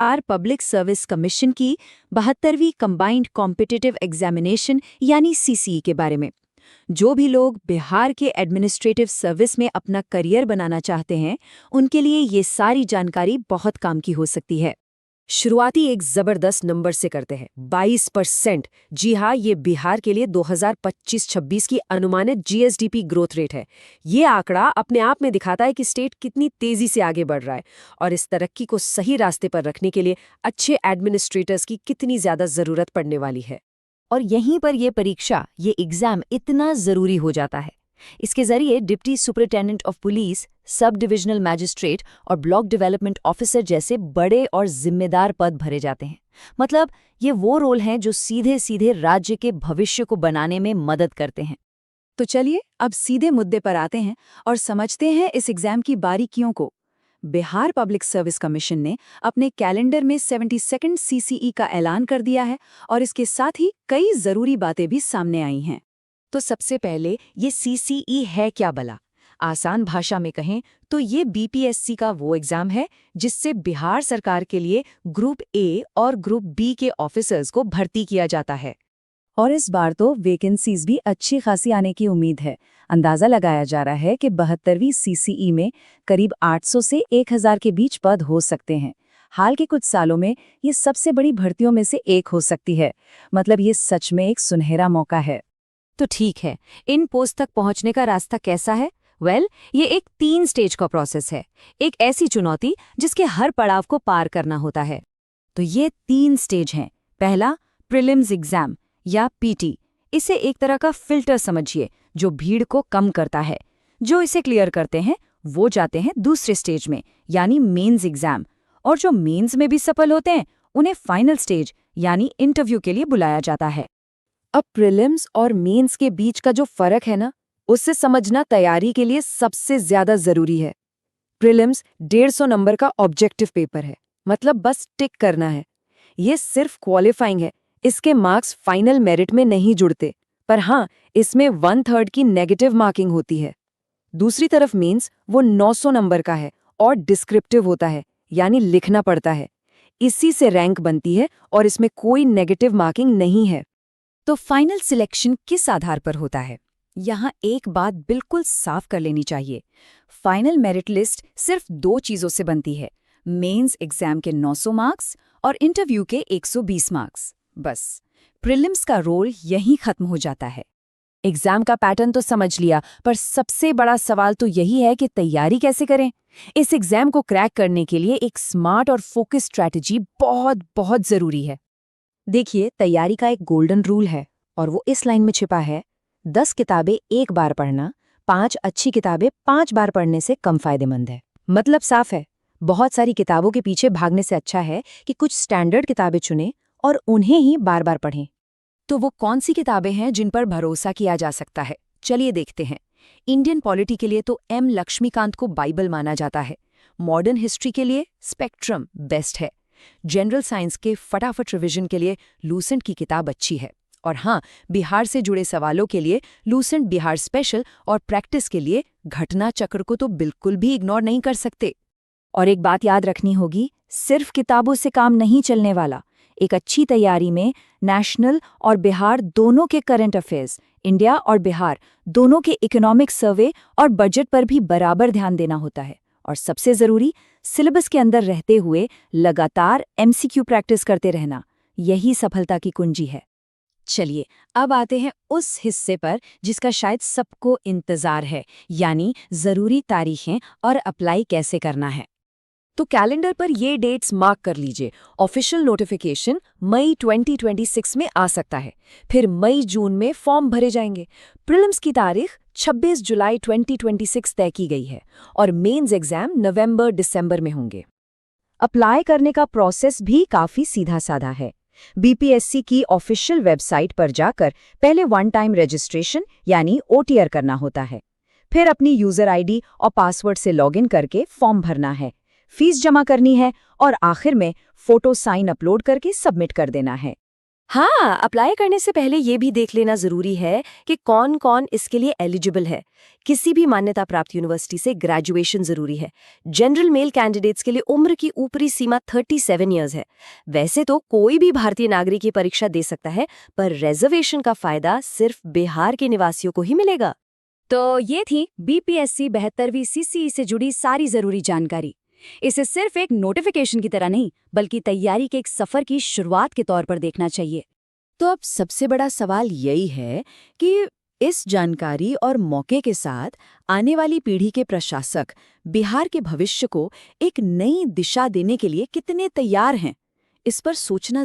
Are public service commission की 72वीं combined competitive examination यानी CCE के बारे में। जो भी लोग बिहार के एडमिनिस्ट्रेटिव सर्विस में अपना करियर बनाना चाहते हैं, उनके लिए ये सारी जानकारी बहुत काम की हो सकती है। शुरुआती एक जबरदस्त नंबर से करते हैं, 22%। जी हाँ, ये बिहार के लिए 2025-26 की अनुमानित जीएसडीपी ग्रोथ रेट है। ये आंकड़ा अपने आप में दिखाता है कि स्टेट कितनी तेजी से आगे बढ़ रहा है और इस तरक्की को सही रास्ते पर रखने के लिए अच्छे एडमिनिस्ट्रेटर्स की कितनी ज्यादा जरूरत पड़ने वाली है। और यहीं पर ये परीक्षा, ये एग्जाम इतना जरूरी हो जाता है। इसके जरिए deputy superintendent of police, sub divisional magistrate और ब्लॉक डेवलपमेंट ऑफिसर जैसे बड़े और जिम्मेदार पद भरे जाते हैं। मतलब ये वो रोल हैं जो सीधे सीधे राज्य के भविष्य को बनाने में मदद करते हैं। तो चलिए अब सीधे मुद्दे पर आते हैं और समझते हैं इस एग्जाम की बारीकियों को। बिहार पब्लिक सर्विस कमीशन ने अपने कैलेंडर में 72nd सीसीई का ऐलान कर दिया है और इसके साथ ही कई जरूरी बातें भी सामने आई हैं। तो सबसे पहले ये सीसीई है क्या भला? आसान भाषा में कहें तो ये बीपीएससी का वो एग्जाम है जिससे बिहार सरकार के लिए ग्रुप ए और ग्रुप बी के ऑफिसर्स को भर्ती किया जाता है। और इस बार तो वैकेंसीज भी अच्छी खासी आने की उम्मीद है। अंदाजा लगाया जा रहा है कि 72वीं सीसीई में करीब 800 से 1000 के बीच पद हो सकते हैं। हाल के कुछ सालों में ये सबसे बड़ी भर्तियों में से एक हो सकती है। मतलब ये सच में एक सुनहरा मौका है। तो ठीक है, इन पोस्ट तक पहुंचने का रास्ता कैसा है? ये एक 3 स्टेज का प्रोसेस है। एक ऐसी चुनौती जिसके हर पड़ाव को पार करना होता है। तो ये 3 स्टेज हैं। पहला, प्रीलिम्स एग्जाम या पीटी। इसे एक तरह का फिल्टर समझिए जो भीड़ को कम करता है। जो इसे क्लियर करते हैं वो जाते हैं दूसरे स्टेज में यानी मेंस एग्जाम, और जो मेंस में भी सफल होते हैं उन्हें फाइनल स्टेज यानी इंटरव्यू के लिए बुलाया जाता है। अब प्रीलिम्स और मेंस के बीच का जो फर्क है ना, उससे समझना तैयारी के लिए सबसे ज्यादा जरूरी है। प्रीलिम्स 150 नंबर का ऑब्जेक्टिव पेपर है, मतलब बस टिक करना है। ये सिर्फ क्वालिफाइंग है, इसके मार्क्स फाइनल मेरिट में नहीं जुड़ते। पर हाँ, इसमें 1/3 की नेगेटिव मार्किंग होती है। दूसरी तरफ मेंस वो 900 नंबर का है और डिस्क्रिप्टिव होता है, यानी लिखना पड़ता है। इसी से रैंक बनती है और इसमें कोई नेगेटिव मार्किंग नहीं है। तो फाइनल सिलेक्शन किस आधार पर होता है? यहाँ एक बात बिल्कुल साफ कर लेनी चाहिए। फाइनल मेरिट लिस्ट सिर्फ 2 चीज़ों से बनती है, मेंस एग्जाम के 900 मार्क्स और इंटरव्यू के 120 मार्क्स। बस प्रीलिम्स का रोल यहीं खत्म हो जाता है। एग्जाम का पैटर्न तो समझ लिया, पर सबसे बड़ा सवाल तो यही है कि तैयारी कैसे करें। इस एग्जाम को क्रैक करने के लिए एक स्मार्ट और फोकस स्ट्रैटेजी बहुत बहुत जरूरी है। देखिए, तैयारी का एक गोल्डन रूल है और वो इस लाइन में छिपा है: 10 किताबें एक बार पढ़ना 5 अच्छी किताबें 5 बार पढ़ने से कम फायदेमंद है। मतलब साफ है, बहुत सारी किताबों के पीछे भागने से अच्छा है कि कुछ स्टैंडर्ड किताबें चुनें और उन्हें ही बार बार पढ़ें। तो वो कौन सी किताबें हैं जिन पर भरोसा किया जा सकता है? चलिए देखते हैं। इंडियन पॉलिटी के लिए तो एम लक्ष्मीकांत को बाइबल माना जाता है। मॉडर्न हिस्ट्री के लिए स्पेक्ट्रम बेस्ट है। जनरल साइंस के फटाफट रिवीजन के लिए लूसेंट की किताब अच्छी है। और हाँ, बिहार से जुड़े सवालों के लिए लूसेंट बिहार स्पेशल और प्रैक्टिस के लिए घटना चक्र को तो बिल्कुल भी इग्नोर नहीं कर सकते। और एक बात याद रखनी होगी, सिर्फ किताबों से काम नहीं चलने वाला। एक अच्छी तैयारी में नेशनल और बिहार दोनों के करंट अफेयर्स, इंडिया और बिहार दोनों के इकोनॉमिक सर्वे और बजट पर भी बराबर ध्यान देना होता है। और सबसे जरूरी, सिलेबस के अंदर रहते हुए लगातार एमसीक्यू प्रैक्टिस करते रहना, यही सफलता की कुंजी है। चलिए अब आते हैं उस हिस्से पर जिसका शायद सबको इंतजार है, यानी जरूरी तारीखें और अप्लाई कैसे करना है। तो कैलेंडर पर ये डेट्स मार्क कर लीजिए। ऑफिशियल नोटिफिकेशन मई 2026 में आ सकता है। फिर मई-जून में फॉर्म भरे जाएंगे। प्रीलिम्स की तारीख 26 जुलाई 2026 तय की गई है और मेंस एग्जाम नवंबर-दिसंबर में होंगे। अप्लाई करने का प्रोसेस भी काफी सीधा साधा है। बीपीएससी की ऑफिशियल वेबसाइट पर जाकर पहले 1 टाइम रजिस्ट्रेशन यानी ओटीआर करना होता है। फिर अपनी यूजर आईडी और पासवर्ड से लॉगिन करके फॉर्म भरना है, फीस जमा करनी है और आखिर में फोटो साइन अपलोड करके सबमिट कर देना है। हाँ, अप्लाई करने से पहले ये भी देख लेना जरूरी है कि कौन कौन इसके लिए एलिजिबल है। किसी भी मान्यता प्राप्त यूनिवर्सिटी से ग्रेजुएशन जरूरी है। जनरल मेल कैंडिडेट्स के लिए उम्र की ऊपरी सीमा 37 इयर्स है। वैसे तो कोई भी भारतीय नागरिक ये परीक्षा दे सकता है, पर रिजर्वेशन का फायदा सिर्फ बिहार के निवासियों को ही मिलेगा। तो ये थी BPSC 72वीं CCE से जुड़ी सारी जरूरी जानकारी। इसे सिर्फ एक नोटिफिकेशन की तरह नहीं, बल्कि तैयारी के एक सफर की शुरुआत के तौर पर देखना चाहिए। तो अब सबसे बड़ा सवाल यही है कि इस जानकारी और मौके के साथ आने वाली पीढ़ी के प्रशासक बिहार के भविष्य को एक नई दिशा देने के लिए कितने तैयार हैं, इस पर सोचना